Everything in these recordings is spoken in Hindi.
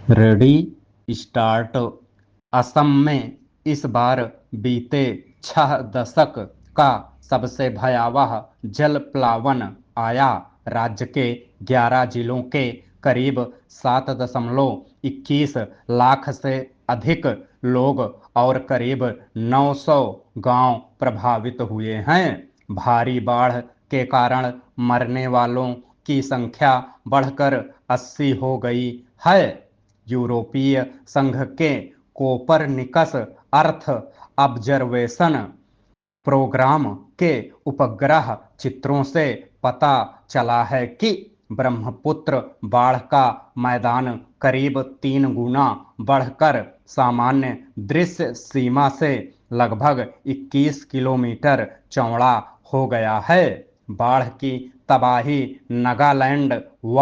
Ready start. असम में इस बार बीते 6 दशक का सबसे भयावह जल प्लावन आया। राज्य के 11 जिलों के करीब 7.21 लाख से अधिक लोग और करीब 900 गांव प्रभावित हुए हैं। भारी बाढ़ के कारण मरने वालों की संख्या बढ़कर 80 हो गई है। यूरोपीय संघ के कोपरनिकस अर्थ ऑब्जर्वेशन प्रोग्राम के उपग्रह चित्रों से पता चला है कि ब्रह्मपुत्र बाढ़ का मैदान करीब 3 गुना बढ़कर सामान्य दृश्य सीमा से लगभग 21 किलोमीटर चौड़ा हो गया है। बाढ़ की तबाही नागालैंड व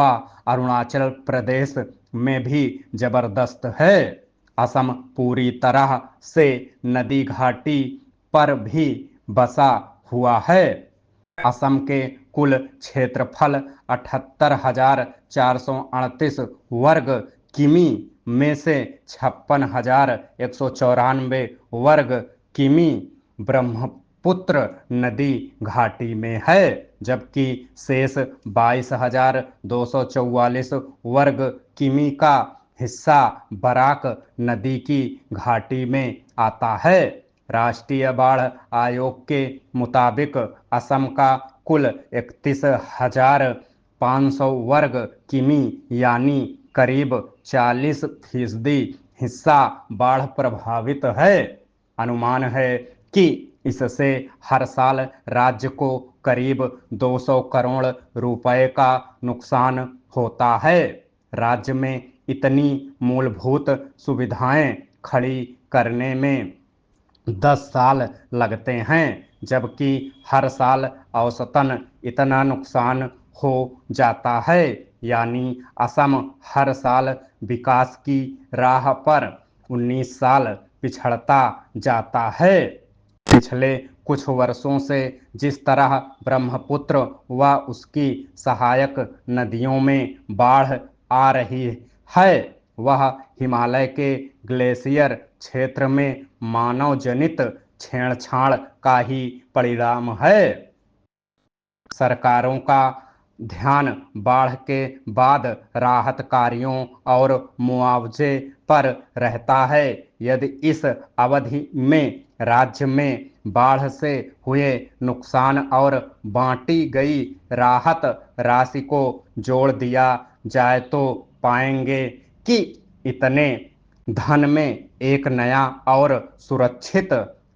अरुणाचल प्रदेश में भी जबरदस्त है। असम पूरी तरह से नदी घाटी पर भी बसा हुआ है। असम के कुल क्षेत्रफल 78,438 वर्ग किमी में से 56,194 वर्ग किमी ब्रह्मपुत्र नदी घाटी में है, जबकि शेष 22,244 वर्ग किमी का हिस्सा बराक नदी की घाटी में आता है। राष्ट्रीय बाढ़ आयोग के मुताबिक असम का कुल 31,500 वर्ग किमी यानी करीब 40% हिस्सा बाढ़ प्रभावित है। अनुमान है कि इससे हर साल राज्य को करीब 200 करोड़ रुपए का नुकसान होता है। राज्य में इतनी मूलभूत सुविधाएं खड़ी करने में 10 साल लगते हैं, जबकि हर साल औसतन इतना नुकसान हो जाता है। यानी असम हर साल विकास की राह पर 19 साल पिछड़ता जाता है। पिछले कुछ वर्षों से जिस तरह ब्रह्मपुत्र व उसकी सहायक नदियों में बाढ़ आ रही है, वह हिमालय के ग्लेशियर क्षेत्र में मानव जनित छेड़छाड़ का ही परिणाम है। सरकारों का ध्यान बाढ़ के बाद राहत कार्यों और मुआवजे पर रहता है। यदि इस अवधि में राज्य में बाढ़ से हुए नुकसान और बांटी गई राहत राशि को जोड़ दिया जाए तो पाएंगे कि इतने धन में एक नया और सुरक्षित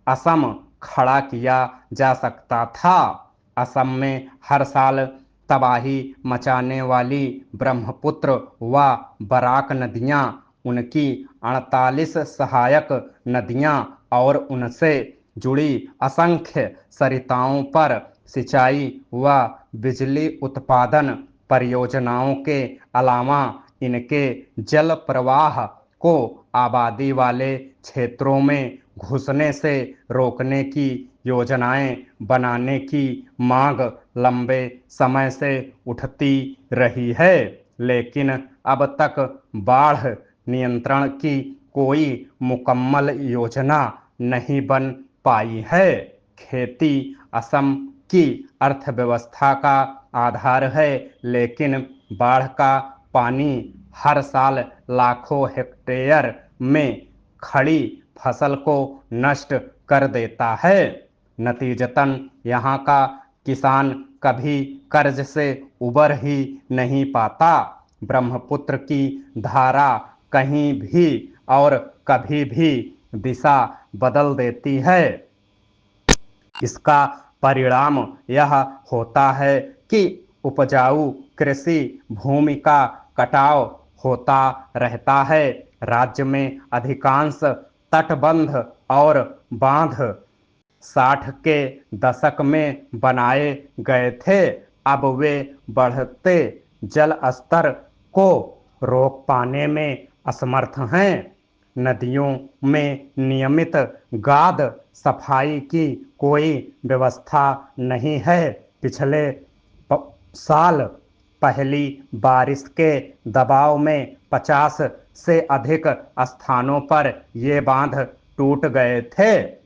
असम खड़ा किया जा सकता था। असम में हर साल तबाही मचाने वाली ब्रह्मपुत्र व बराक नदियां, उनकी 48 सहायक नदियां और उनसे जुड़ी असंख्य सरिताओं पर सिंचाई व बिजली उत्पादन परियोजनाओं के अलावा इनके जल प्रवाह को आबादी वाले क्षेत्रों में घुसने से रोकने की योजनाएं बनाने की मांग लंबे समय से उठती रही है, लेकिन अब तक बाढ़ नियंत्रण की कोई मुकम्मल योजना नहीं बन पाई है। खेती असम की अर्थव्यवस्था का आधार है, लेकिन बाढ़ का पानी हर साल लाखों हेक्टेयर में खड़ी फसल को नष्ट कर देता है। नतीजतन यहाँ का किसान कभी कर्ज से उबर ही नहीं पाता। ब्रह्मपुत्र की धारा कहीं भी और कभी भी दिशा बदल देती है। इसका परिणाम यह होता है कि उपजाऊ कृषि भूमि का कटाव होता रहता है। राज्य में अधिकांश तटबंध और बांध 60 के दशक में बनाए गए थे। अब वे बढ़ते जल स्तर को रोक पाने में असमर्थ हैं। नदियों में नियमित गाद सफाई की कोई व्यवस्था नहीं है। पिछले साल पहली बारिश के दबाव में 50 से अधिक स्थानों पर ये बांध टूट गए थे।